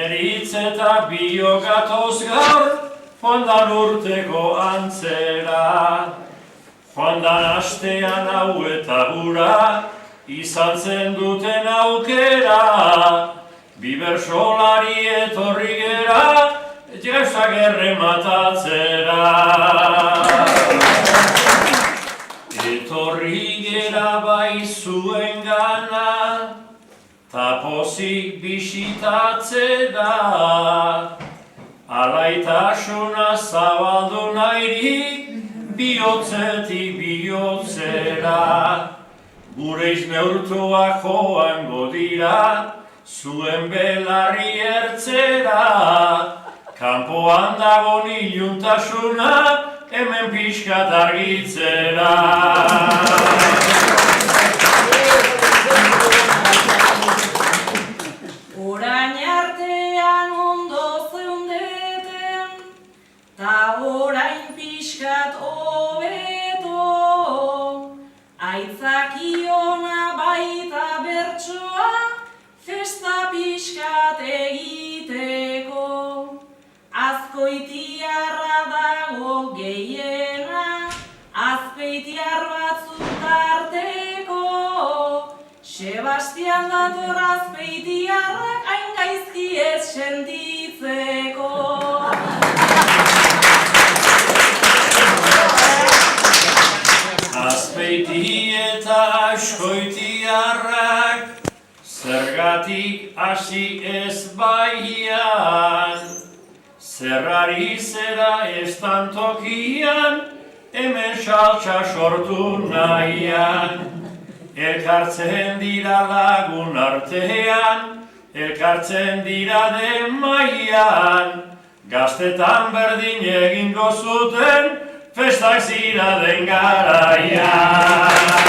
Eritz eta biok gatoz gaur, joandan urteko antzera. Joandan astean hau eta hura, izan zen duten aukera. Bi bersolari etorri gera, jausak errematatzera. Etorri gera bai zuen gana, ta pozik bisitatzera. Alaitasuna zabaldu nahirik, bihotzetik bihotzera. Gure izneurtuak joango dira, zuen belarri ertzera. Kanpoan dago iluntasuna, hemen pixkat argitzera. Orain artean ondo zeundeten, ta orain pixkat hobeto. Aitzakiona baita bertsoa, festa pixkat egiteko. Azkoitiarra dago gehiena, azpeitiar batzuk tarteko. Sebastian dator azpeitiarrak hain gaizki ez sentitzeko. Azpeiti eta askoitiarrak, zergatik hasi ez baian. Zerrari zera estan tokian, hemen saltsa sortu nahian. Elkartzen dira lagun artean, elkartzen dira den maian. Gaztetan berdin egingo zuten, festak zira den garaian.